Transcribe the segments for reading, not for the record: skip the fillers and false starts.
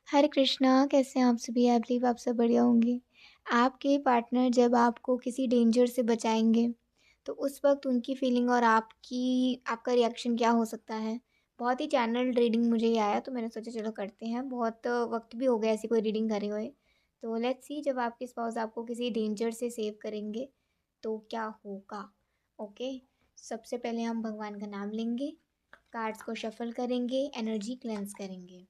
हरे कृष्णा, कैसे हैं आप सभी? आई बिलीव आप सब बढ़िया होंगे। आपके पार्टनर जब आपको किसी डेंजर से बचाएँगे, तो उस वक़्त उनकी फ़ीलिंग और आपका रिएक्शन क्या हो सकता है? बहुत ही चैनल्ड रीडिंग मुझे ये आया, तो मैंने सोचा चलो करते हैं। बहुत वक़्त भी हो गया ऐसी कोई रीडिंग करे हुए। तो लेट्स सी, जब आपके स्पाउस आपको किसी डेंजर से सेव करेंगे, तो क्या होगा? ओके, सबसे पहले हम भगवान का नाम लेंगे, कार्ड्स को शफ़ल करेंगे, एनर्जी क्लेंज़ करेंगे।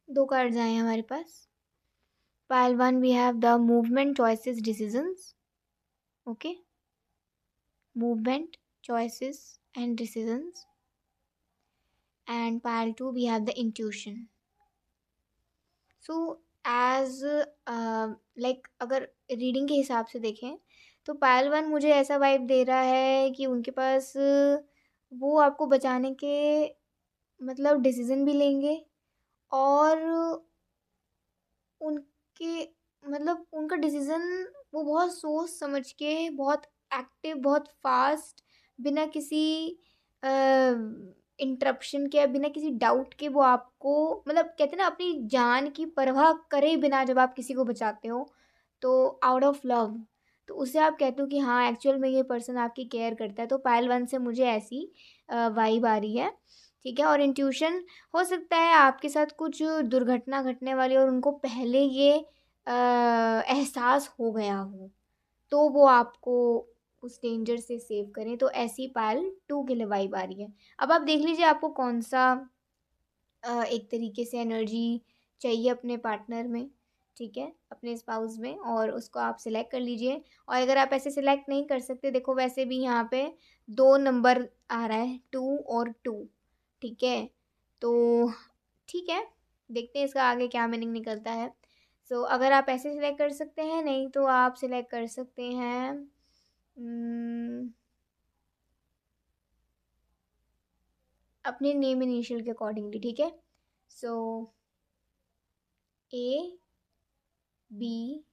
2 कार्ड्स आए हैं हमारे पास। Pile 1 we have the movement, choices, decisions. Okay, movement, choices and decisions. And pile 2 we have the intuition. So as like अगर रीडिंग के हिसाब से देखें तो पायल 1 मुझे ऐसा वाइब दे रहा है कि उनके पास वो आपको बचाने के मतलब डिसीजन भी लेंगे, और उनके मतलब उनका डिसीज़न वो बहुत सोच समझ के, बहुत एक्टिव, बहुत फ़ास्ट, बिना किसी अ, इंटरप्शन के या बिना किसी डाउट के वो आपको मतलब कहते हैं ना, अपनी जान की परवाह करे बिना जब आप किसी को बचाते हो, तो आउट ऑफ लव, तो उससे आप कहते हो कि हाँ, एक्चुअल में ये पर्सन आपकी केयर करता है। तो पायल 1 से मुझे ऐसी वाइब आ रही है, ठीक है? और इंट्यूशन हो सकता है आपके साथ कुछ दुर्घटना घटने वाली और उनको पहले ये एहसास हो गया हो, तो वो आपको उस डेंजर से सेव करें। तो ऐसी पायल 2 के लिए वाइब आ रही है। अब आप देख लीजिए आपको कौन-सा एक तरीके से एनर्जी चाहिए अपने पार्टनर में, ठीक है? अपने स्पाउस में, और उसको आप सिलेक्ट कर लीजिए। और अगर आप ऐसे सिलेक्ट नहीं कर सकते, देखो वैसे भी यहाँ पे 2 नंबर आ रहा है, 2 और 2, ठीक है? तो ठीक है, देखते हैं इसका आगे क्या मीनिंग निकलता है। सो अगर आप ऐसे सिलेक्ट कर सकते हैं, नहीं तो आप सिलेक्ट कर सकते हैं अपने नेम इनिशियल के अकॉर्डिंगली, ठीक है? So A, B,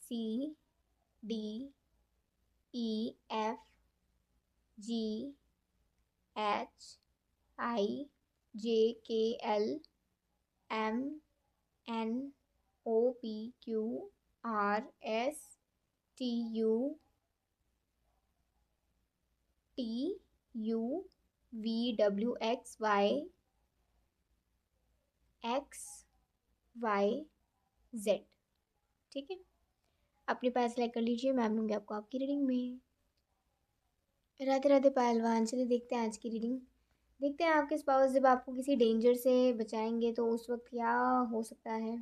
C, D, E, F, G, H, I, J, K, L, M, N, O, P, Q, R, S, T, U, T, U, V, W, X, Y, X, Y, Z, ठीक है? अपने पास select कर लीजिए, मैं मिलूंगी आपको आपकी reading में। राधे राधे पहलवान, चलिए देखते हैं आज की रीडिंग। देखते हैं आपके स्पाउस जब आपको किसी डेंजर से बचाएंगे तो उस वक्त क्या हो सकता है।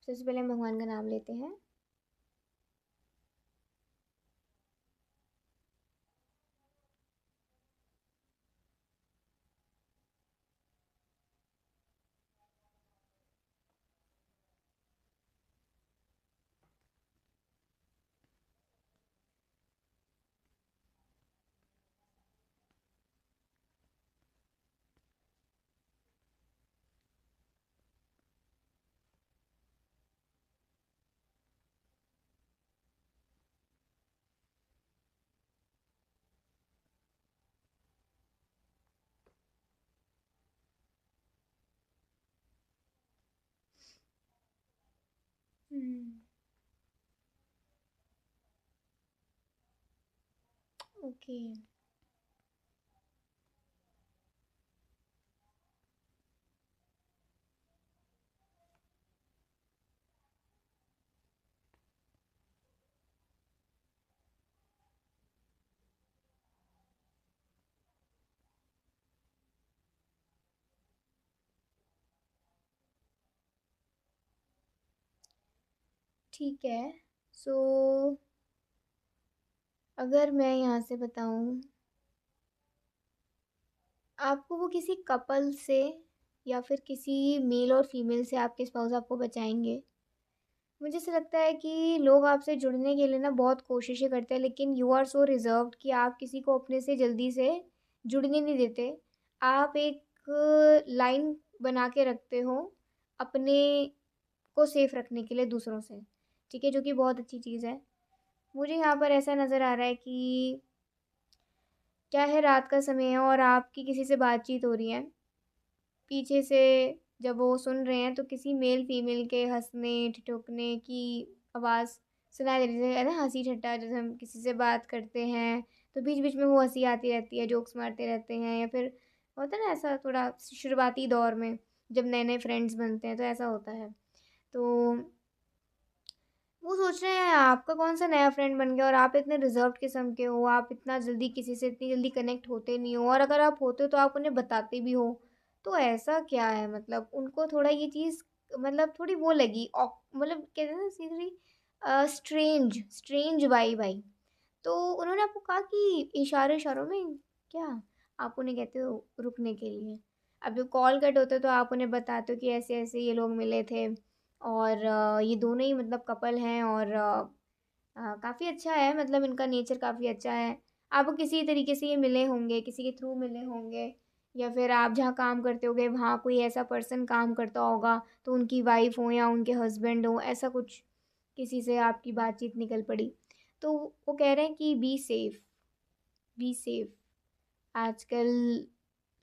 सबसे पहले हम भगवान का नाम लेते हैं। ओके, ठीक है। सो अगर मैं यहाँ से बताऊँ, आपको वो किसी कपल से या फिर किसी मेल और फीमेल से आपके स्पाउस आपको बचाएँगे। मुझे ऐसा लगता है कि लोग आपसे जुड़ने के लिए ना बहुत कोशिशें करते हैं, लेकिन यू आर सो रिज़र्व्ड कि आप किसी को अपने से जल्दी से जुड़ने नहीं देते। आप एक लाइन बना के रखते हो अपने को सेफ रखने के लिए दूसरों से, ठीक है? जो कि बहुत अच्छी चीज़ है। मुझे यहाँ पर ऐसा नज़र आ रहा है कि क्या है, रात का समय है और आपकी किसी से बातचीत हो रही है। पीछे से जब वो सुन रहे हैं तो किसी मेल फीमेल के हँसने ठिठुकने की आवाज़ सुनाई दे रही है। जैसे हँसी ठट्टा जैसे हम किसी से बात करते हैं तो बीच बीच में वो हँसी आती रहती है, जोक्स मारते रहते हैं, या फिर होता है ना ऐसा थोड़ा शुरुआती दौर में जब नए नए फ्रेंड्स बनते हैं तो ऐसा होता है। तो वो सोच रहे हैं आपका कौन सा नया फ्रेंड बन गया और आप इतने रिजर्व्ड किस्म के हो, आप इतना जल्दी किसी से इतनी जल्दी कनेक्ट होते नहीं हो, और अगर आप होते हो तो आप उन्हें बताते भी हो। तो ऐसा क्या है, मतलब उनको थोड़ा ये चीज़ मतलब थोड़ी वो लगी मतलब कहते हैं ना सीधी स्ट्रेंज स्ट्रेंज वाइब आई। तो उन्होंने आपको कहा कि इशारों इशारों में क्या, आप उन्हें कहते हो रुकने के लिए। अब जब कॉल कट होता है तो आप उन्हें बताते हो कि ऐसे ऐसे ये लोग मिले थे और ये दोनों ही मतलब कपल हैं और काफ़ी अच्छा है, मतलब इनका नेचर काफ़ी अच्छा है। आपको किसी तरीके से ये मिले होंगे, किसी के थ्रू मिले होंगे, या फिर आप जहाँ काम करते होगे वहाँ कोई ऐसा पर्सन काम करता होगा तो उनकी वाइफ हो या उनके हस्बैंड हो, ऐसा कुछ किसी से आपकी बातचीत निकल पड़ी। तो वो कह रहे हैं कि बी सेफ, बी सेफ। आजकल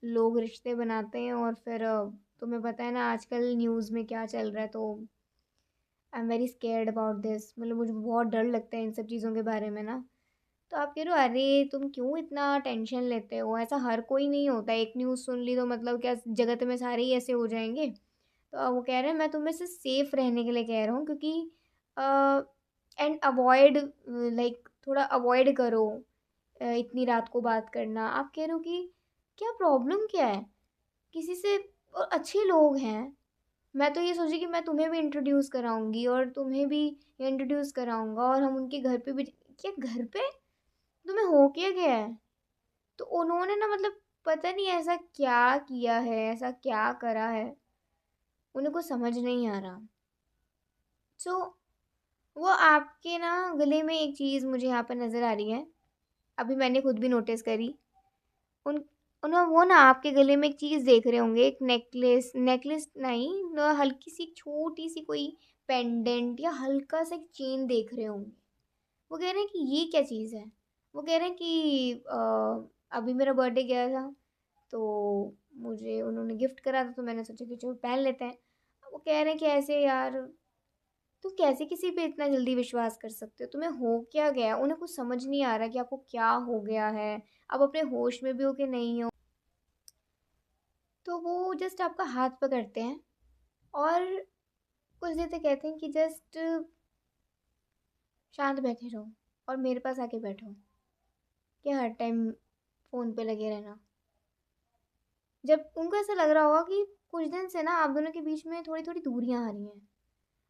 लोग रिश्ते बनाते हैं और फिर तुम्हें पता है ना आजकल न्यूज़ में क्या चल रहा है, तो I am very scared about this, मतलब मुझे बहुत डर लगता है इन सब चीज़ों के बारे में ना। तो आप कह रहे हो अरे तुम क्यों इतना टेंशन लेते हो, ऐसा हर कोई नहीं होता, एक न्यूज़ सुन ली तो मतलब क्या जगत में सारे ही ऐसे हो जाएंगे। तो वो कह रहे हैं मैं तुम्हें से सेफ रहने के लिए कह रहा हूँ, क्योंकि एंड अवॉइड, लाइक थोड़ा अवॉइड करो इतनी रात को बात करना। आप कह रहे हो कि क्या प्रॉब्लम क्या है किसी से, और अच्छे लोग हैं। मैं तो ये सोची कि मैं तुम्हें भी इंट्रोड्यूस कराऊंगी और तुम्हें भी इंट्रोड्यूस कराऊंगा और हम उनके घर पे भी। क्या घर पे, तुम्हें हो क्या गया है? तो उन्होंने ना मतलब पता नहीं ऐसा क्या किया है, ऐसा क्या करा है, उन्हें कुछ समझ नहीं आ रहा। सो वो आपके ना गले में एक चीज़ मुझे यहाँ पर नज़र आ रही है, अभी मैंने खुद भी नोटिस करी। उन वो ना आपके गले में एक चीज़ देख रहे होंगे, एक नेकलेस, नेकलेस नहीं, हल्की सी छोटी सी कोई पेंडेंट या हल्का सा एक चेन देख रहे होंगे। वो कह रहे हैं कि ये क्या चीज़ है। वो कह रहे हैं कि अभी मेरा बर्थडे गया था तो मुझे उन्होंने गिफ्ट करा था, तो मैंने सोचा कि चलो पहन लेते हैं। वो कह रहे हैं कि ऐसे यार, तो कैसे किसी पे इतना जल्दी विश्वास कर सकते हो, तुम्हें हो क्या गया? उन्हें कुछ समझ नहीं आ रहा कि आपको क्या हो गया है, आप अपने होश में भी हो कि नहीं हो। तो वो जस्ट आपका हाथ पकड़ते हैं और कुछ देर तक कहते हैं कि जस्ट शांत बैठे रहो और मेरे पास आके बैठो, क्या हर टाइम फ़ोन पे लगे रहना। जब उनको ऐसा लग रहा होगा कि कुछ दिन से ना आप दोनों के बीच में थोड़ी थोड़ी दूरियां आ रही हैं,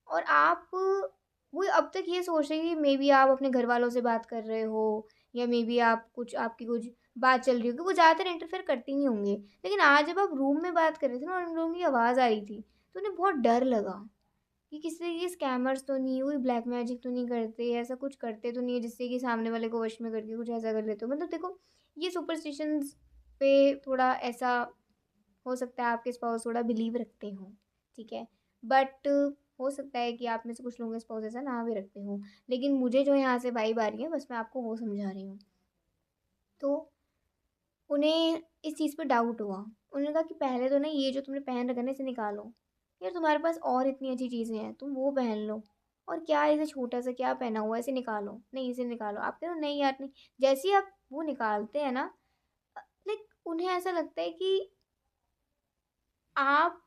और आप वो अब तक ये सोच रहे हैं कि मे बी आप अपने घर वालों से बात कर रहे हो, या मे बी आप कुछ आपकी कुछ बात चल रही होगी, वो ज़्यादातर इंटरफेयर करते ही होंगे। लेकिन आज जब आप रूम में बात कर रहे थे ना और उन लोगों की आवाज़ आ रही थी तो उन्हें बहुत डर लगा कि किसी ये स्कैमर्स तो नहीं, कोई ब्लैक मैजिक तो नहीं करते, ऐसा कुछ करते तो नहीं है जिससे कि सामने वाले को वश में करके कुछ ऐसा कर लेते हो। मतलब देखो, ये सुपरस्टिशंस पे थोड़ा ऐसा हो सकता है आपके स्पाउस थोड़ा बिलीव रखते हो, ठीक है, बट हो सकता है कि आप में से कुछ लोगों के स्पाउस ऐसा ना भी रखते हो। लेकिन मुझे जो यहाँ से वाइब आ रही है बस मैं आपको वो समझा रही हूँ। तो उन्हें इस चीज़ पे डाउट हुआ। उन्होंने कहा कि पहले तो ना ये जो तुमने पहन रखा है ना इसे निकालो, यार तुम्हारे पास और इतनी अच्छी चीज़ें हैं, तुम वो पहन लो। और क्या इसे छोटा सा क्या पहना हुआ है, इसे निकालो, नहीं इसे निकालो। आप कह रहे हो नहीं यार नहीं। जैसे ही आप वो निकालते हैं ना, लाइक उन्हें ऐसा लगता है कि आप,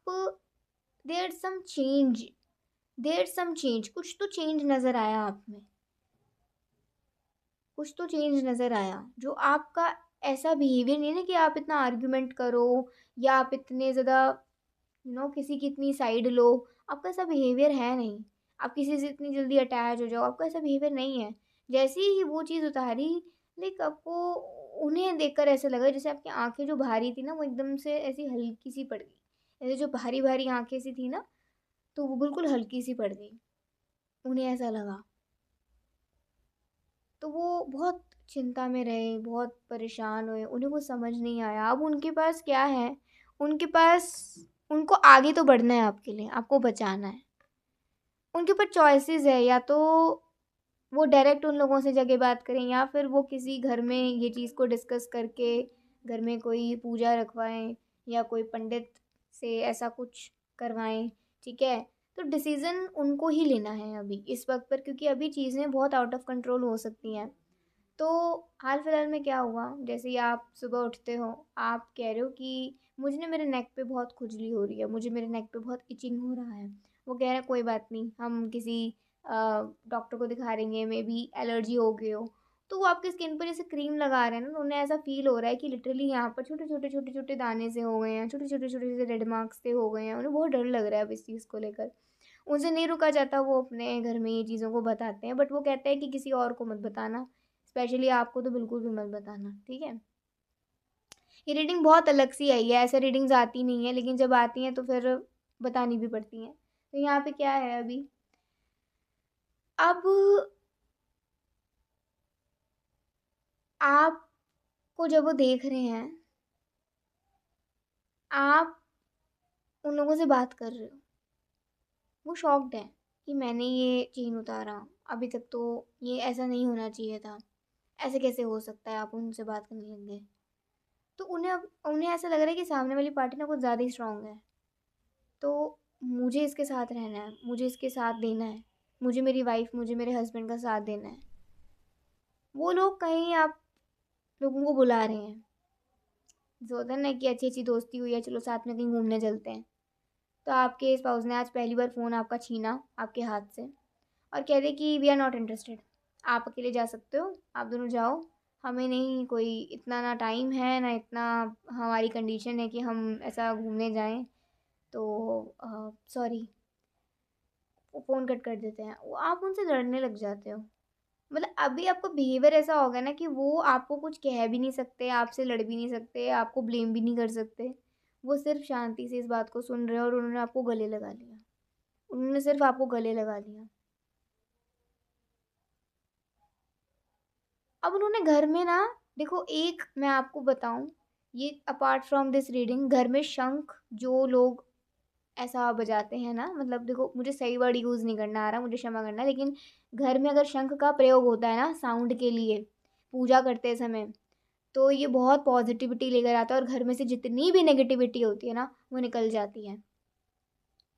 there some change, there some change, कुछ तो चेंज नज़र आया आप में, कुछ तो चेंज नज़र आया जो आपका ऐसा बिहेवियर नहीं है ना कि आप इतना आर्ग्यूमेंट करो या आप इतने ज़्यादा किसी की इतनी साइड लो। आपका ऐसा बिहेवियर है नहीं, आप किसी से इतनी जल्दी अटैच हो जाओ, आपका ऐसा बिहेवियर नहीं है। जैसे ही वो चीज़ उतारी, लाइक आपको उन्हें देखकर ऐसा लगा जैसे आपकी आँखें जो भारी थी ना वो एकदम से ऐसी हल्की-सी पड़ गई। ऐसे जो भारी-भारी आँखें सी थी ना, तो वो बिल्कुल हल्की-सी पड़ गई। उन्हें ऐसा लगा। तो वो बहुत चिंता में रहे, बहुत परेशान हुए, उन्हें कुछ समझ नहीं आया। अब उनके पास क्या है, उनके पास उनको आगे तो बढ़ना है आपके लिए, आपको बचाना है। उनके ऊपर चॉइसेस है, या तो वो डायरेक्ट उन लोगों से जाके बात करें या फिर वो किसी घर में ये चीज़ को डिस्कस करके घर में कोई पूजा रखवाएं या कोई पंडित से ऐसा कुछ करवाएं, ठीक है। तो डिसीज़न उनको ही लेना है अभी इस वक्त पर, क्योंकि अभी चीज़ें बहुत आउट ऑफ कंट्रोल हो सकती हैं। तो हाल फिलहाल में क्या हुआ, जैसे ही आप सुबह उठते हो, आप कह रहे हो कि मुझे ना मेरे नेक पे बहुत खुजली हो रही है, मुझे मेरे नेक पे बहुत इचिंग हो रहा है। वो कह रहा है कोई बात नहीं, हम किसी डॉक्टर को दिखा देंगे, मे बी एलर्जी हो गई हो। तो वो आपके स्किन पर जैसे क्रीम लगा रहे हैं ना, तो उन्हें ऐसा फील हो रहा है कि लिटरली यहाँ पर छोटे छोटे छोटे छोटे दाने से हो गए हैं, छोटे छोटे छोटे से रेड मार्क्स से हो गए हैं। उन्हें बहुत डर लग रहा है अब इस चीज़ को लेकर। उनसे नहीं रुका जाता, वो अपने घर में ये चीज़ों को बताते हैं, बट वो कहते हैं कि किसी और को मत बताना, स्पेशली आपको तो बिल्कुल भी मत बताना, ठीक है। ये रीडिंग बहुत अलग सी आई है, ऐसे रीडिंग्स आती नहीं है, लेकिन जब आती हैं तो फिर बतानी भी पड़ती हैं। तो यहाँ पे क्या है अभी, अब आपको जब वो देख रहे हैं, आप उन लोगों से बात कर रहे हो, वो शॉक्ड है कि मैंने ये चेन उतारा, अभी तक तो ये ऐसा नहीं होना चाहिए था, ऐसे कैसे हो सकता है, आप उनसे बात करने लग गए। तो उन्हें ऐसा लग रहा है कि सामने वाली पार्टी ना कुछ ज़्यादा ही स्ट्रांग है, तो मुझे इसके साथ रहना है, मुझे इसके साथ देना है, मुझे मेरी वाइफ, मुझे मेरे हस्बैंड का साथ देना है। वो लोग कहीं आप लोगों को बुला रहे हैं, जो होता है ना कि अच्छी अच्छी दोस्ती हुई है, चलो साथ में कहीं घूमने चलते हैं। तो आपके स्पाउस ने आज पहली बार फ़ोन आपका छीना आपके हाथ से और कह रहे कि वी आर नॉट इंटरेस्टेड, आप अकेले जा सकते हो, आप दोनों जाओ, हमें नहीं कोई इतना ना टाइम है ना इतना हमारी कंडीशन है कि हम ऐसा घूमने जाएं। तो सॉरी, वो फ़ोन कट कर देते हैं, वो आप उनसे लड़ने लग जाते हो। मतलब अभी आपका बिहेवियर ऐसा होगा ना कि वो आपको कुछ कह भी नहीं सकते, आपसे लड़ भी नहीं सकते, आपको ब्लेम भी नहीं कर सकते। वो सिर्फ शांति से इस बात को सुन रहे हैं और उन्होंने आपको गले लगा लिया, उन्होंने सिर्फ आपको गले लगा लिया। अब उन्होंने घर में ना, देखो एक मैं आपको बताऊं, ये अपार्ट फ्रॉम दिस रीडिंग, घर में शंख जो लोग ऐसा बजाते हैं ना, मतलब देखो मुझे सही वर्ड यूज़ नहीं करना आ रहा, मुझे क्षमा करना, लेकिन घर में अगर शंख का प्रयोग होता है ना साउंड के लिए पूजा करते समय, तो ये बहुत पॉजिटिविटी लेकर आता है और घर में से जितनी भी नेगेटिविटी होती है ना वो निकल जाती है।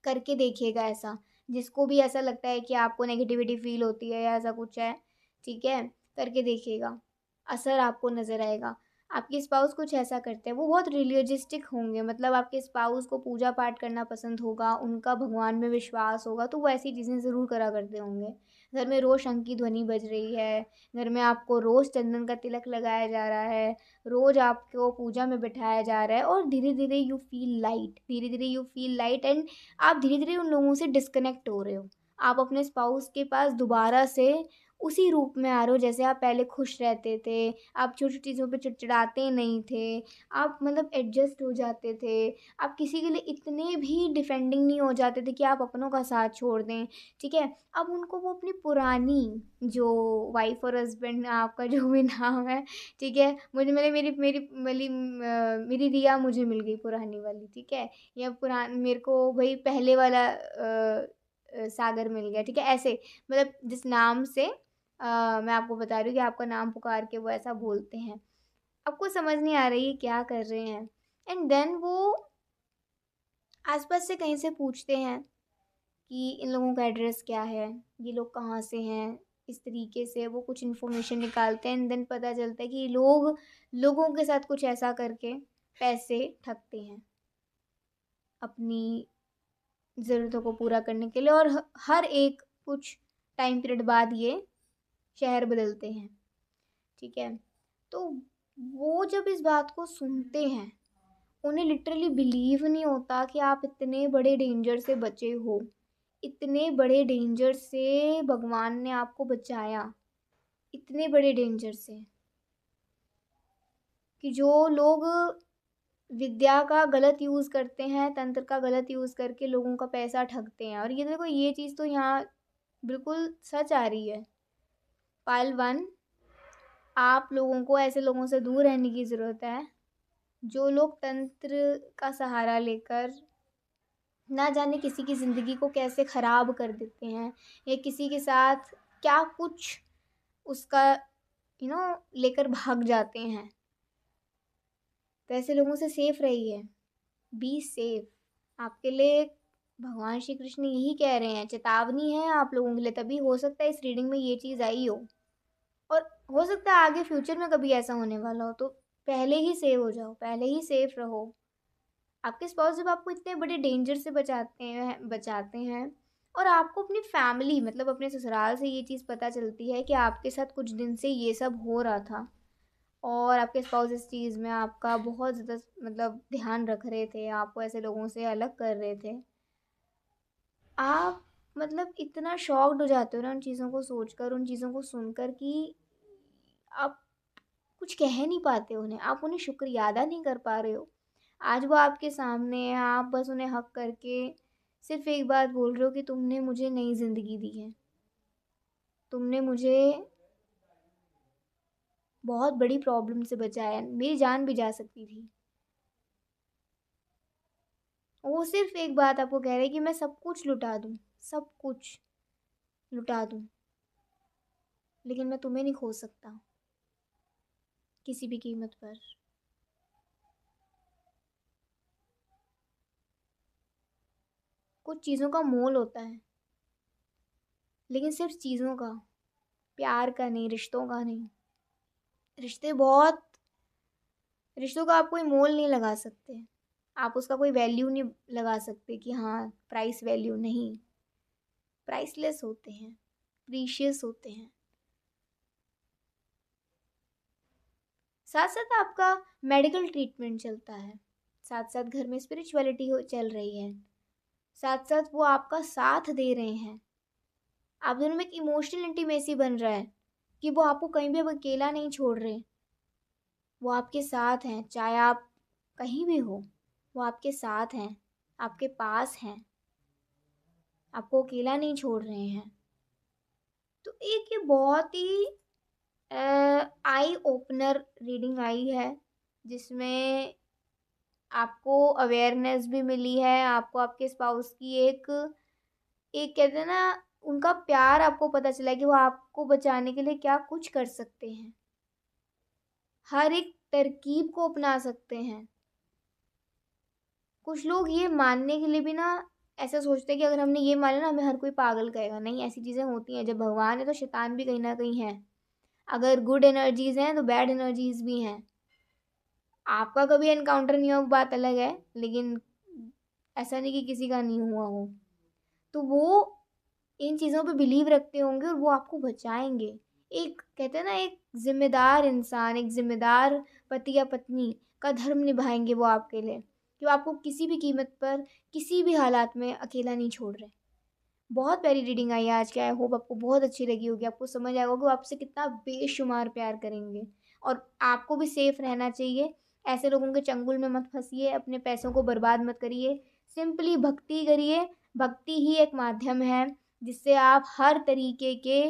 करके देखिएगा ऐसा, जिसको भी ऐसा लगता है कि आपको नेगेटिविटी फील होती है या ऐसा कुछ है, ठीक है, करके देखिएगा, असर आपको नज़र आएगा। आपके स्पाउस कुछ ऐसा करते हैं, वो बहुत रिलीजिस्टिक होंगे, मतलब आपके स्पाउस को पूजा पाठ करना पसंद होगा, उनका भगवान में विश्वास होगा, तो वो ऐसी चीज़ें ज़रूर करा करते होंगे। घर में रोज़ शंख की ध्वनि बज रही है, घर में आपको रोज़ चंदन का तिलक लगाया जा रहा है, रोज़ आपको पूजा में बिठाया जा रहा है, और धीरे धीरे यू फील लाइट, धीरे धीरे यू फील लाइट एंड आप धीरे धीरे उन लोगों से डिस्कनेक्ट हो रहे हो। आप अपने स्पाउस के पास दोबारा से उसी रूप में आ रहे हो जैसे आप पहले खुश रहते थे, आप छोटी चीज़ों पे चिड़चिड़ाते नहीं थे, आप मतलब एडजस्ट हो जाते थे, आप किसी के लिए इतने भी डिफेंडिंग नहीं हो जाते थे कि आप अपनों का साथ छोड़ दें, ठीक है। अब उनको वो अपनी पुरानी जो वाइफ और हस्बैंड आपका जो भी नाम है, ठीक है, मुझे मेरे मेरी मेरी मेरी मेरी रिया मुझे मिल गई पुरानी वाली, ठीक है, या मेरे को वही पहले वाला सागर मिल गया, ठीक है, ऐसे मतलब जिस नाम से मैं आपको बता रही हूँ कि आपका नाम पुकार के वो ऐसा बोलते हैं। आपको समझ नहीं आ रही है क्या कर रहे हैं, एंड देन वो आसपास से कहीं से पूछते हैं कि इन लोगों का एड्रेस क्या है, ये लोग कहाँ से हैं, इस तरीके से वो कुछ इन्फॉर्मेशन निकालते हैं, एंड देन पता चलता है कि लोग लोगों के साथ कुछ ऐसा करके पैसे ठगते हैं अपनी ज़रूरतों को पूरा करने के लिए, और हर एक कुछ टाइम पीरियड बाद ये शहर बदलते हैं, ठीक है। तो वो जब इस बात को सुनते हैं, उन्हें लिटरली बिलीव नहीं होता कि आप इतने बड़े डेंजर से बचे हो, इतने बड़े डेंजर से भगवान ने आपको बचाया, इतने बड़े डेंजर से कि जो लोग विद्या का गलत यूज़ करते हैं, तंत्र का गलत यूज़ करके लोगों का पैसा ठगते हैं। और ये देखो, ये चीज़ तो यहाँ बिल्कुल सच आ रही है। पायल 1, आप लोगों को ऐसे लोगों से दूर रहने की ज़रूरत है जो लोग तंत्र का सहारा लेकर ना जाने किसी की ज़िंदगी को कैसे ख़राब कर देते हैं, या किसी के साथ क्या कुछ उसका लेकर भाग जाते हैं। तो ऐसे लोगों से सेफ रहिए, बी सेफ। आपके लिए भगवान श्री कृष्ण यही कह रहे हैं, चेतावनी है आप लोगों के लिए। तभी हो सकता है इस रीडिंग में ये चीज़ आई हो, और हो सकता है आगे फ्यूचर में कभी ऐसा होने वाला हो। तो पहले ही सेव हो जाओ, पहले ही सेफ रहो। आपके स्पाउस जब आपको इतने बड़े डेंजर से बचाते हैं और आपको अपनी फैमिली मतलब अपने ससुराल से ये चीज़ पता चलती है कि आपके साथ कुछ दिन से ये सब हो रहा था, और आपके स्पाउस इस चीज़ में आपका बहुत ज़्यादा मतलब ध्यान रख रहे थे, आपको ऐसे लोगों से अलग कर रहे थे, आप मतलब इतना शॉक्ड हो जाते हो ना उन चीज़ों को सोचकर, उन चीज़ों को सुनकर, कि आप कुछ कह नहीं पाते उन्हें, आप उन्हें शुक्रिया अदा नहीं कर पा रहे हो। आज वो आपके सामने है, आप बस उन्हें हक करके सिर्फ एक बात बोल रहे हो कि तुमने मुझे नई ज़िंदगी दी है, तुमने मुझे बहुत बड़ी प्रॉब्लम से बचाया, मेरी जान भी जा सकती थी। वो सिर्फ एक बात आपको कह रहे हैं कि मैं सब कुछ लुटा दूँ, सब कुछ लुटा दूँ, लेकिन मैं तुम्हें नहीं खो सकता किसी भी कीमत पर। कुछ चीज़ों का मोल होता है, लेकिन सिर्फ चीज़ों का, प्यार का नहीं, रिश्तों का नहीं। रिश्ते बहुत रिश्तों का आप कोई मोल नहीं लगा सकते, आप उसका कोई वैल्यू नहीं लगा सकते कि हाँ प्राइस वैल्यू नहीं। प्राइसलेस होते हैं, प्रीशियस होते हैं। साथ साथ आपका मेडिकल ट्रीटमेंट चलता है, साथ साथ घर में स्पिरिचुअलिटी हो चल रही है, साथ साथ वो आपका साथ दे रहे हैं। आप दोनों में एक इमोशनल इंटीमेसी बन रहा है कि वो आपको कहीं भी अब अकेला नहीं छोड़ रहे, वो आपके साथ हैं, चाहे आप कहीं भी हो, वो आपके साथ हैं, आपके पास हैं, आपको अकेला नहीं छोड़ रहे हैं। तो एक ये बहुत ही आई ओपनर रीडिंग आई है, जिसमें आपको अवेयरनेस भी मिली है, आपको आपके स्पाउस की एक एक कहते हैं ना, उनका प्यार आपको पता चला है कि वो आपको बचाने के लिए क्या कुछ कर सकते हैं, हर एक तरकीब को अपना सकते हैं। कुछ लोग ये मानने के लिए भी ना ऐसा सोचते हैं कि अगर हमने ये माना ना हमें हर कोई पागल कहेगा। नहीं, ऐसी चीज़ें होती हैं। जब भगवान है तो शैतान भी कहीं ना कहीं है। अगर गुड एनर्जीज हैं तो बैड एनर्जीज भी हैं। आपका कभी एनकाउंटर नहीं हुआ वो बात अलग है, लेकिन ऐसा नहीं कि किसी का नहीं हुआ हो। तो वो इन चीज़ों पे बिलीव रखते होंगे और वो आपको बचाएंगे। एक कहते हैं ना, एक जिम्मेदार इंसान, एक जिम्मेदार पति या पत्नी का धर्म निभाएंगे वो आपके लिए, कि वो आपको किसी भी कीमत पर किसी भी हालात में अकेला नहीं छोड़ रहे। बहुत प्यारी रीडिंग आई है आज की। आई होप आपको बहुत अच्छी लगी होगी, आपको समझ आएगा कि वो आपसे कितना बेशुमार प्यार करेंगे। और आपको भी सेफ रहना चाहिए, ऐसे लोगों के चंगुल में मत फंसिए, अपने पैसों को बर्बाद मत करिए, सिंपली भक्ति करिए। भक्ति ही एक माध्यम है जिससे आप हर तरीके के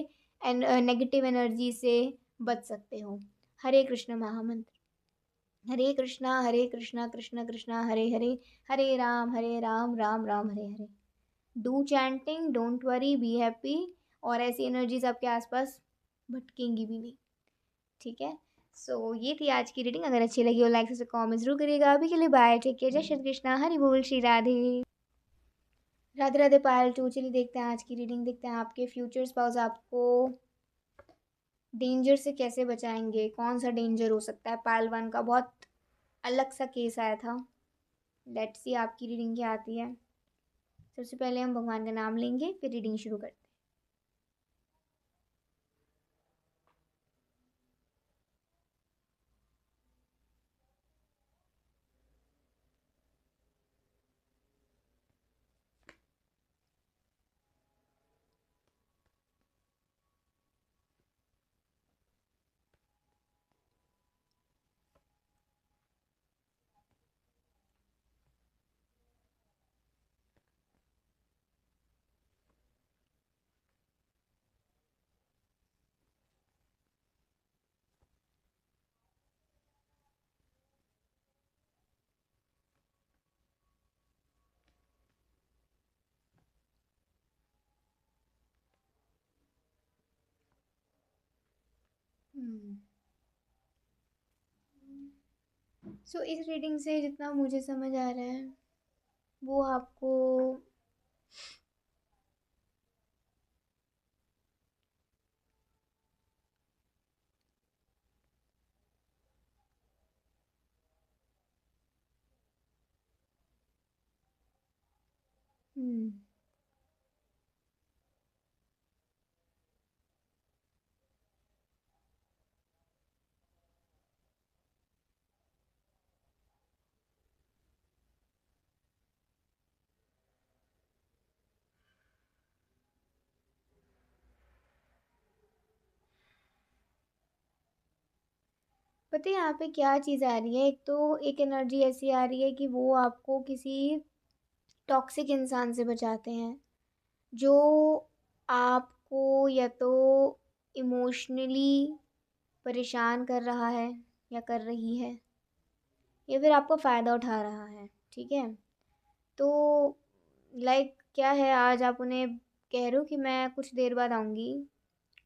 नेगेटिव एनर्जी से बच सकते हो। हरे कृष्ण महामंत्र। Hare Krishna Krishna Krishna Hare Hare, Hare Ram Ram Ram Hare Hare. Do chanting, don't worry, be happy. और ऐसी एनर्जीज आपके आसपास भटकेंगी भी नहीं, ठीक है। सो ये थी आज की रीडिंग। अगर अच्छी लगी हो लाइक से कमेंट जरूर करिएगा। अभी के लिए बाय, टेक केयर, जय श्री कृष्णा, हरि बोल, श्री राधे राधे राधे। पायल 2, चलिए देखते हैं आज की रीडिंग। देखते हैं आपके फ्यूचर स्पाउस आपको डेंजर से कैसे बचाएंगे, कौन सा डेंजर हो सकता है। पायल 1 का बहुत अलग सा केस आया था। लेट्स सी आपकी रीडिंग क्या आती है। सबसे पहले हम भगवान का नाम लेंगे, फिर रीडिंग शुरू करते हैं। हम्म। सो इस रीडिंग से जितना मुझे समझ आ रहा है वो आपको हम्म। पता है यहाँ पे क्या चीज़ आ रही है? एक तो एक एनर्जी ऐसी आ रही है कि वो आपको किसी टॉक्सिक इंसान से बचाते हैं जो आपको या तो इमोशनली परेशान कर रहा है या कर रही है या फिर आपका फ़ायदा उठा रहा है। ठीक है, तो लाइक क्या है, आज आप उन्हें कह रहे हो कि मैं कुछ देर बाद आऊँगी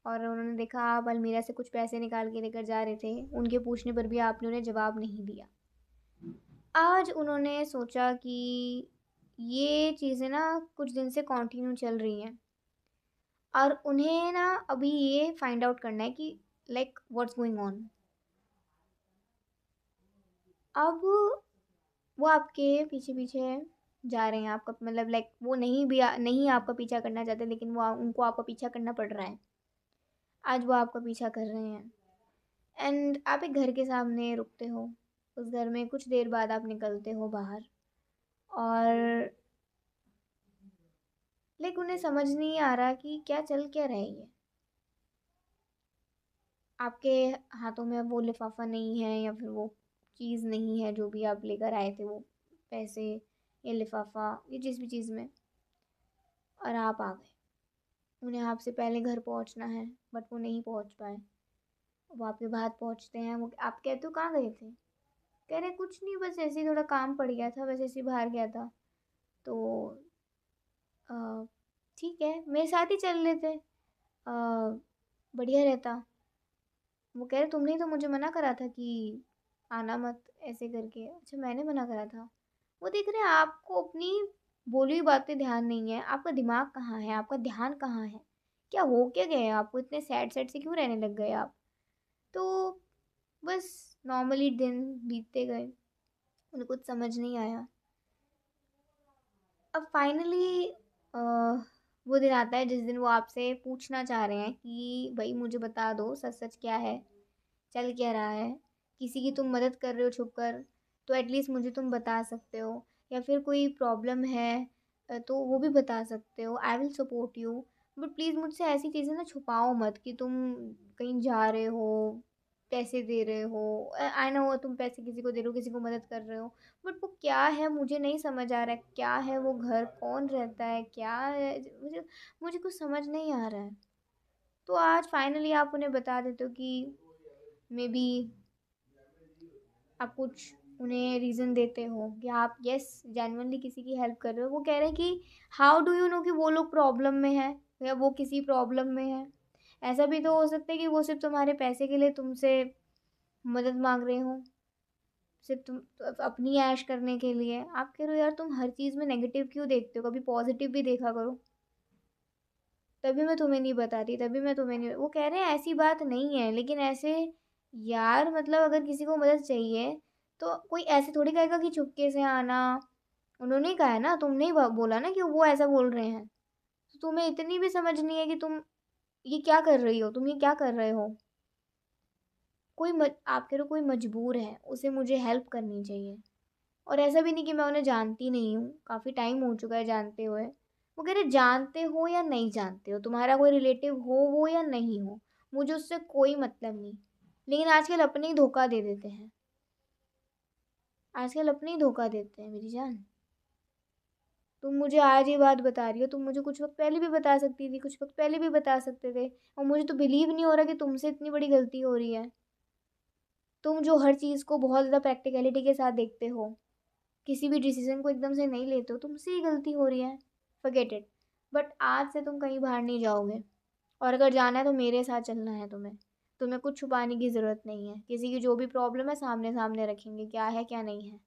और उन्होंने देखा आप अलमीरा से कुछ पैसे निकाल के लेकर जा रहे थे, उनके पूछने पर भी आपने उन्हें जवाब नहीं दिया। आज उन्होंने सोचा कि ये चीज़ें ना कुछ दिन से कंटिन्यू चल रही हैं और उन्हें ना अभी ये फाइंड आउट करना है कि लाइक व्हाट्स गोइंग ऑन। अब वो आपके पीछे पीछे जा रहे हैं, आपका मतलब लाइक वो नहीं आपका पीछा करना चाहते, लेकिन वो उनको आपका पीछा करना पड़ रहा है। आज वो आपका पीछा कर रहे हैं एंड आप एक घर के सामने रुकते हो। उस घर में कुछ देर बाद आप निकलते हो बाहर और लाइक उन्हें समझ नहीं आ रहा कि क्या चल क्या रहा है ये। आपके हाथों में वो लिफाफा नहीं है या फिर वो चीज़ नहीं है जो भी आप लेकर आए थे, वो पैसे या लिफाफा या जिस भी चीज़ में, और आप आ गए। उन्हें आपसे पहले घर पहुंचना है बट वो नहीं पहुंच पाए। वो आपके बाद पहुंचते हैं। वो आप कहते हो कहाँ गए थे? कह रहे कुछ नहीं, बस ऐसे ही थोड़ा काम पड़ गया था, बस ऐसे ही बाहर गया था। तो अ, ठीक है, मेरे साथ ही चल लेते, बढ़िया रहता। वो कह रहे तुमने ही तो मुझे मना करा था कि आना मत ऐसे करके। अच्छा, मैंने मना करा था? वो देख रहे हैं आपको अपनी बोली हुई बातें ध्यान नहीं है, आपका दिमाग कहाँ है, आपका ध्यान कहाँ है, क्या हो क्या गए आपको, इतने सैड सैड से क्यों रहने लग गए आप? तो बस नॉर्मली दिन बीतते गए, उन्हें कुछ समझ नहीं आया। अब फाइनली वो दिन आता है जिस दिन वो आपसे पूछना चाह रहे हैं कि भाई मुझे बता दो सच सच क्या है, चल क्या रहा है। किसी की तुम मदद कर रहे हो छुप कर, तो एटलीस्ट मुझे तुम बता सकते हो। या फिर कोई प्रॉब्लम है तो वो भी बता सकते हो, I will support you. But please मुझसे ऐसी चीज़ें ना छुपाओ मत कि तुम कहीं जा रहे हो, पैसे दे रहे हो। आई नो तुम पैसे किसी को दे रहे हो, किसी को मदद कर रहे हो, बट वो क्या है मुझे नहीं समझ आ रहा है। क्या है वो घर, कौन रहता है, क्या है, मुझे मुझे कुछ समझ नहीं आ रहा है। तो आज फाइनली आप उन्हें बता देते हो कि मे बी आप कुछ उन्हें रीज़न देते हो कि आप यस जेन्युइनली किसी की हेल्प कर रहे हो। वो कह रहे हैं कि हाउ डू यू नो कि वो लोग प्रॉब्लम में है या वो किसी प्रॉब्लम में है? ऐसा भी तो हो सकता है कि वो सिर्फ तुम्हारे पैसे के लिए तुमसे मदद मांग रहे हो, सिर्फ तुम अपनी ऐश करने के लिए। आप कह रहे हो यार तुम हर चीज़ में नेगेटिव क्यों देखते हो, कभी पॉजिटिव भी देखा करो। तभी मैं तुम्हें नहीं बताती, तभी मैं तुम्हें नहीं, वो कह रहे हैं ऐसी बात नहीं है, लेकिन ऐसे यार मतलब अगर किसी को मदद चाहिए तो कोई ऐसे थोड़ी कहेगा कि चुपके से आना। उन्होंने ही कहा है ना, तुमने ही बोला ना कि वो ऐसा बोल रहे हैं। तो तुम्हें इतनी भी समझ नहीं है कि तुम ये क्या कर रही हो, तुम ये क्या कर रहे हो? आप कह रहे हो कोई मजबूर है, उसे मुझे हेल्प करनी चाहिए। और ऐसा भी नहीं कि मैं उन्हें जानती नहीं हूँ, काफ़ी टाइम हो चुका है जानते हुए। वो कह रहे जानते हो या नहीं जानते हो, तुम्हारा कोई रिलेटिव हो वो या नहीं हो, मुझे उससे कोई मतलब नहीं। लेकिन आजकल अपने ही धोखा दे देते हैं, आजकल अपने ही धोखा देते हैं मेरी जान। तुम मुझे आज ये बात बता रही हो, तुम मुझे कुछ वक्त पहले भी बता सकती थी, कुछ वक्त पहले भी बता सकते थे। और मुझे तो बिलीव नहीं हो रहा कि तुमसे इतनी बड़ी गलती हो रही है। तुम जो हर चीज़ को बहुत ज़्यादा प्रैक्टिकलिटी के साथ देखते हो, किसी भी डिसीजन को एकदम से नहीं लेते हो, तुमसे ही गलती हो रही है। Forget it. बट आज से तुम कहीं बाहर नहीं जाओगे, और अगर जाना है तो मेरे साथ चलना है तुम्हें। तुम्हें कुछ छुपाने की ज़रूरत नहीं है। किसी की जो भी प्रॉब्लम है सामने सामने रखेंगे, क्या है क्या नहीं है।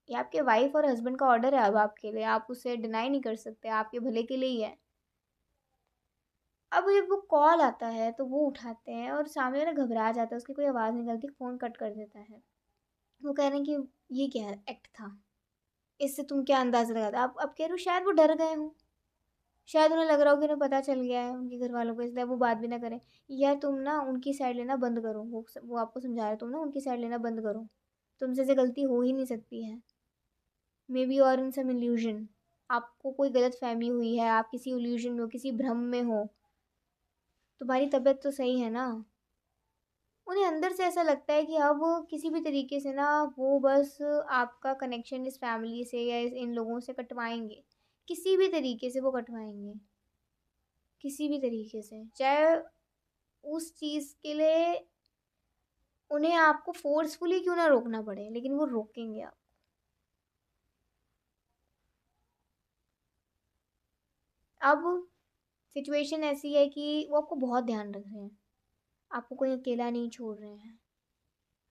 ये आपके वाइफ और हस्बैंड का ऑर्डर है अब आपके लिए, आप उसे डिनाई नहीं कर सकते, आपके भले के लिए ही है। अब जब वो कॉल आता है तो वो उठाते हैं और सामने वाला घबरा जाता है, उसकी कोई आवाज़ निकलती, फ़ोन कट कर देता है। वो कह रहे हैं कि ये क्या एक्ट था, इससे तुम क्या अंदाज़ा लगाते। आप कह रहे हो शायद वो डर गए हों, शायद उन्हें लग रहा हो कि उन्हें पता चल गया है उनके घर वालों को, इसलिए वो बात भी ना करें। यार तुम ना उनकी साइड लेना बंद करो, वो आपको समझा रहे, तुम ना उनकी साइड लेना बंद करो। तुमसे से गलती हो ही नहीं सकती है। मे बी और इन सम इल्यूजन, आपको कोई गलत फहमी हुई है, आप किसी इल्यूजन में हो, किसी भ्रम में हो। तुम्हारी तबीयत तो सही है ना। उन्हें अंदर से ऐसा लगता है कि अब किसी भी तरीके से ना वो बस आपका कनेक्शन इस फैमिली से या इन लोगों से कटवाएंगे। किसी भी तरीके से वो कटवाएंगे, किसी भी तरीके से, चाहे उस चीज़ के लिए उन्हें आपको फोर्सफुली क्यों ना रोकना पड़े, लेकिन वो रोकेंगे आप। अब सिचुएशन ऐसी है कि वो आपको बहुत ध्यान रख रहे हैं, आपको कोई अकेला नहीं छोड़ रहे हैं।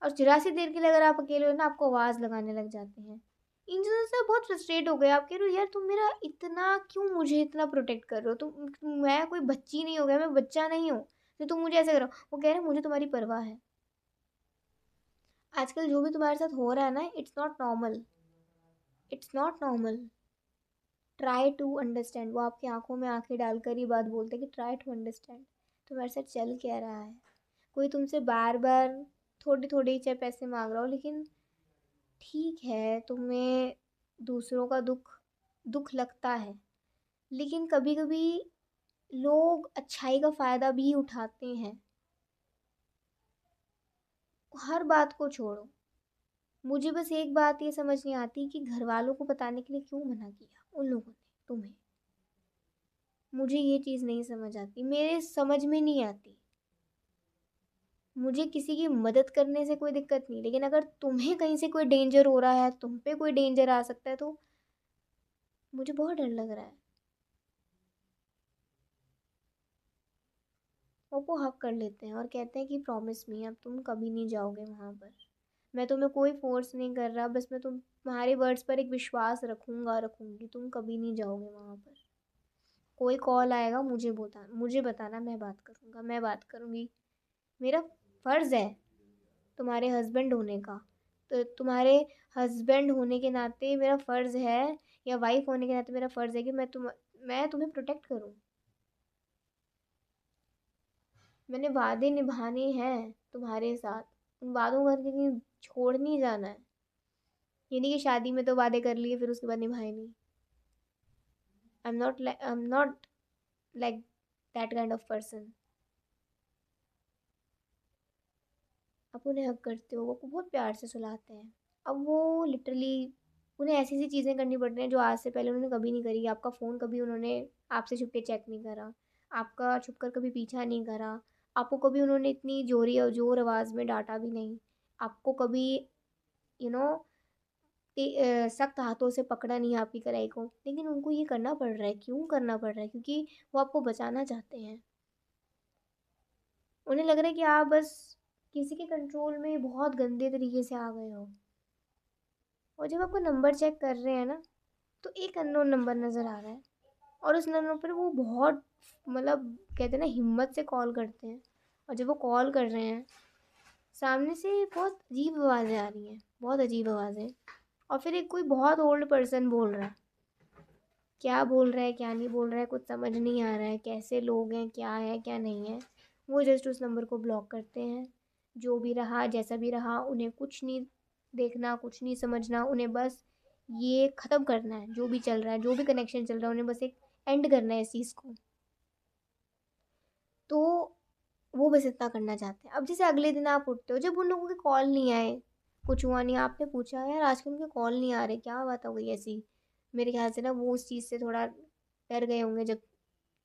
और जरा सी देर के लिए अगर आप अकेले हो ना, आपको आवाज़ लगाने लग जाते हैं। इन चीज़ों से बहुत फ्रस्ट्रेट हो गए, आप कह रहे हो यार तुम मेरा इतना क्यों, मुझे इतना प्रोटेक्ट कर रहे हो मैं कोई बच्ची नहीं हो गया, मैं बच्चा नहीं हूँ तो तुम मुझे ऐसे करो। वो कह रहे हैं मुझे तुम्हारी परवाह है। आजकल जो भी तुम्हारे साथ हो रहा है ना, it's not normal, it's not normal. Try to understand, वो आपकी आंखों में आंखें डालकर ही बात बोलते हैं कि ट्राई टू अंडरस्टैंड, तुम्हारे साथ चल क्या रहा है। कोई तुमसे बार बार थोड़ी थोड़ी चाहे पैसे मांग रहा हो, लेकिन ठीक है तुम्हें दूसरों का दुख दुख लगता है, लेकिन कभी कभी लोग अच्छाई का फ़ायदा भी उठाते हैं। हर बात को छोड़ो, मुझे बस एक बात ये समझ नहीं आती कि घर वालों को बताने के लिए क्यों मना किया उन लोगों ने तुम्हें। मुझे ये चीज़ नहीं समझ आती, मेरे समझ में नहीं आती। मुझे किसी की मदद करने से कोई दिक्कत नहीं, लेकिन अगर तुम्हें कहीं से कोई डेंजर हो रहा है, तुम पे कोई डेंजर आ सकता है, तो मुझे बहुत डर लग रहा है। वो हक कर लेते हैं और कहते हैं कि प्रॉमिस मी, अब तुम कभी नहीं जाओगे वहाँ पर। मैं तुम्हें कोई फोर्स नहीं कर रहा, बस मैं तुम्हारे वर्ड्स पर एक विश्वास रखूंगा, रखूंगी, तुम कभी नहीं जाओगे वहाँ पर। कोई कॉल आएगा मुझे बताना, मैं बात करूंगा, मैं बात करूंगी। मेरा फर्ज है तुम्हारे हस्बैंड होने का, तो तुम्हारे हस्बैंड होने के नाते मेरा फर्ज है, या वाइफ होने के नाते मेरा फर्ज है कि मैं तुम्हें प्रोटेक्ट करूं। मैंने वादे निभाने हैं तुम्हारे साथ, उन वादों को कहीं छोड़ नहीं जाना है। ये नहीं कि शादी में तो वादे कर लिए फिर उसके बाद निभाए नहीं। I am not like that kind of person. आप उन्हें हक करते हो, वो आपको बहुत प्यार से सुलाते हैं। अब वो लिटरली, उन्हें ऐसी ऐसी चीज़ें करनी पड़ रही हैं जो आज से पहले उन्होंने कभी नहीं करी। आपका फ़ोन कभी उन्होंने आपसे छुप के चेक नहीं करा, आपका छुप कर कभी पीछा नहीं करा, आपको कभी उन्होंने इतनी जोरी ज़ोर आवाज़ में डांटा भी नहीं, आपको कभी यू नो सख्त हाथों से पकड़ा नहीं आपकी कलाई को। लेकिन उनको ये करना पड़ रहा है, क्यों करना पड़ रहा है? क्योंकि वो आपको बचाना चाहते हैं। उन्हें लग रहा है कि आप बस किसी के कंट्रोल में बहुत गंदे तरीके से आ गए हो। और जब आपका नंबर चेक कर रहे हैं ना, तो एक अननोन नंबर नज़र आ रहा है, और उस नंबर पर वो बहुत, मतलब कहते हैं ना, हिम्मत से कॉल करते हैं। और जब वो कॉल कर रहे हैं, सामने से बहुत अजीब आवाज़ें आ रही हैं, बहुत अजीब आवाज़ें। और फिर एक कोई बहुत ओल्ड पर्सन बोल रहा है, क्या बोल रहा है क्या नहीं बोल रहा है कुछ समझ नहीं आ रहा है, कैसे लोग हैं, क्या है क्या नहीं है। वो जस्ट उस नंबर को ब्लॉक करते हैं। जो भी रहा जैसा भी रहा, उन्हें कुछ नहीं देखना, कुछ नहीं समझना, उन्हें बस ये ख़त्म करना है, जो भी चल रहा है, जो भी कनेक्शन चल रहा है, उन्हें बस एक एंड करना है इस चीज़ को। तो वो बस इतना करना चाहते हैं। अब जैसे अगले दिन आप उठते हो, जब उन लोगों के कॉल नहीं आए, कुछ हुआ नहीं, आपने पूछा यार आजकल उनके कॉल नहीं आ रहे, क्या बात हो गई ऐसी। मेरे ख्याल से ना वो उस चीज़ से थोड़ा डर गए होंगे जब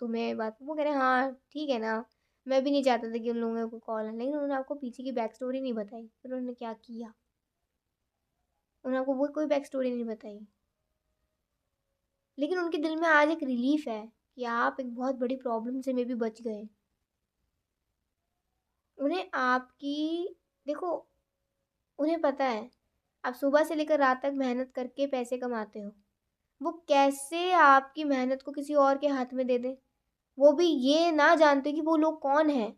तुम्हें बात, वो कह रहे हैं हाँ ठीक है ना, मैं भी नहीं चाहता था कि उन लोगों को कॉल आए, लेकिन उन्होंने आपको पीछे की बैक स्टोरी नहीं बताई, फिर उन्होंने क्या किया, उन्होंने आपको वो कोई बैक स्टोरी नहीं बताई। लेकिन उनके दिल में आज एक रिलीफ है कि आप एक बहुत बड़ी प्रॉब्लम से मे बी बच गए। उन्हें आपकी देखो, उन्हें पता है आप सुबह से लेकर रात तक मेहनत करके पैसे कमाते हो। वो कैसे आपकी मेहनत को किसी और के हाथ में दे दें? वो भी ये ना जानते कि वो लोग कौन हैं,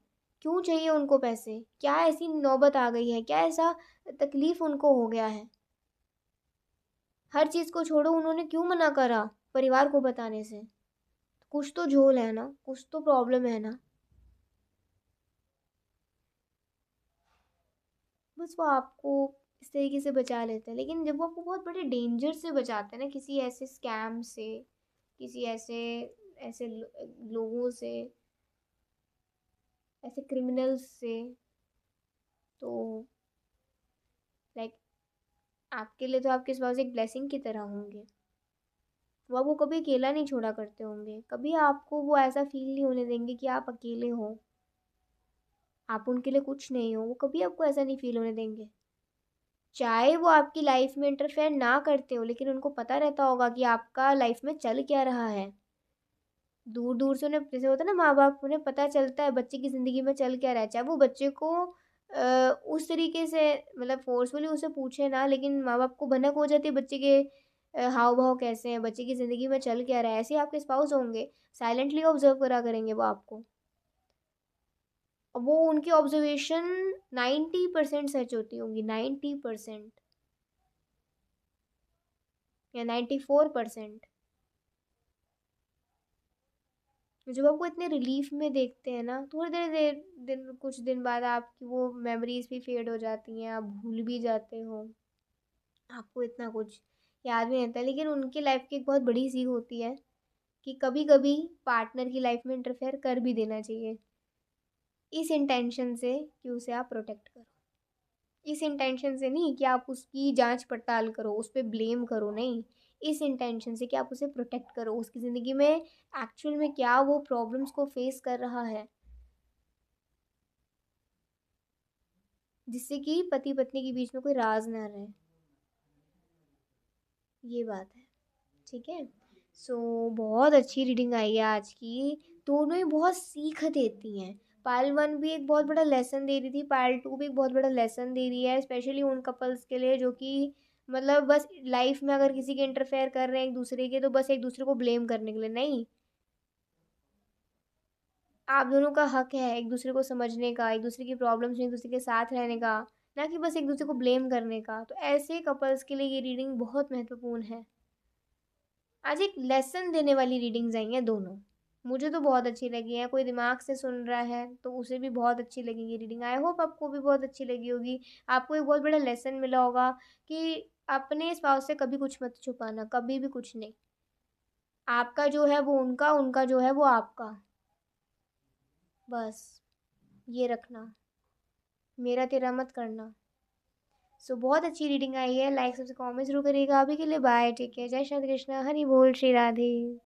क्यों चाहिए उनको पैसे, क्या ऐसी नौबत आ गई है, क्या ऐसा तकलीफ उनको हो गया है। हर चीज़ को छोड़ो, उन्होंने क्यों मना करा परिवार को बताने से? कुछ तो झोल है ना, कुछ तो प्रॉब्लम है ना। बस वो आपको इस तरीके से बचा लेते हैं, लेकिन जब वो आपको बहुत बड़े डेंजर से बचाते हैं ना, किसी ऐसे स्कैम से, किसी ऐसे ऐसे लोगों से, ऐसे क्रिमिनल्स से, तो लाइक आपके लिए तो आपके पास एक ब्लेसिंग की तरह होंगे। वो आपको कभी अकेला नहीं छोड़ा करते होंगे, कभी आपको वो ऐसा फील नहीं होने देंगे कि आप अकेले हो, आप उनके लिए कुछ नहीं हो। वो कभी आपको ऐसा नहीं फील होने देंगे। चाहे वो आपकी लाइफ में इंटरफेयर ना करते हो, लेकिन उनको पता रहता होगा कि आपका लाइफ में चल क्या रहा है। दूर दूर से उन्हें, जैसे होता है ना माँ बाप, उन्हें पता चलता है बच्चे की ज़िंदगी में चल क्या रहा है। चाहे वो बच्चे को उस तरीके से मतलब फोर्सफुली उसे पूछे ना, लेकिन माँ बाप को भनक हो जाती है बच्चे के हाव भाव कैसे हैं, बच्चे की ज़िंदगी में चल क्या रहा है। ऐसे ही आपके स्पाउस होंगे, साइलेंटली ऑब्जर्व करा करेंगे वो आपको। वो उनकी ऑब्जर्वेशन 90% सच होती होंगी, 90% या 94%। जब आपको इतने रिलीफ में देखते हैं ना, थोड़ी देर देर दिन कुछ दिन बाद आपकी वो मेमोरीज भी फेड हो जाती हैं, आप भूल भी जाते हो, आपको इतना कुछ याद भी नहीं रहता। लेकिन उनकी लाइफ की एक बहुत बड़ी सीख होती है कि कभी कभी पार्टनर की लाइफ में इंटरफेयर कर भी देना चाहिए, इस इंटेंशन से कि उसे आप प्रोटेक्ट करो। इस इंटेंशन से नहीं कि आप उसकी जांच पड़ताल करो, उस पर ब्लेम करो, नहीं। इस इंटेंशन से कि आप उसे प्रोटेक्ट करो, उसकी ज़िंदगी में एक्चुअल में क्या वो प्रॉब्लम्स को फेस कर रहा है, जिससे कि पति पत्नी के बीच में कोई राज ना रहे। ये बात है। ठीक है। सो बहुत अच्छी रीडिंग आई है आज की। दोनों ही बहुत सीख देती हैं। पार्ट वन भी एक बहुत बड़ा लेसन दे रही थी, पार्ट टू भी एक बहुत बड़ा लेसन दे रही है, स्पेशली उन कपल्स के लिए जो कि मतलब बस लाइफ में अगर किसी के इंटरफेयर कर रहे हैं एक दूसरे के, तो बस एक दूसरे को ब्लेम करने के लिए नहीं। आप दोनों का हक है एक दूसरे को समझने का, एक दूसरे की प्रॉब्लम्स में एक दूसरे के साथ रहने का, ना कि बस एक दूसरे को ब्लेम करने का। तो ऐसे कपल्स के लिए ये रीडिंग बहुत महत्वपूर्ण है। आज एक लेसन देने वाली रीडिंग्स आई हैं दोनों। मुझे तो बहुत अच्छी लगी हैं। कोई दिमाग से सुन रहा है तो उसे भी बहुत अच्छी लगेगी रीडिंग। आई होप आपको भी बहुत अच्छी लगी होगी। आपको एक बहुत बड़ा लेसन मिला होगा कि अपने स्पाउस से कभी कुछ मत छुपाना, कभी भी कुछ नहीं। आपका जो है वो उनका, उनका जो है वो आपका। बस ये रखना, मेरा तेरा मत करना। सो बहुत अच्छी रीडिंग आई है। लाइक सबसे कमेंट जरूर करिएगा। अभी के लिए बाय, टेक केयर, जय श्री कृष्ण, हरि बोल, श्री राधे।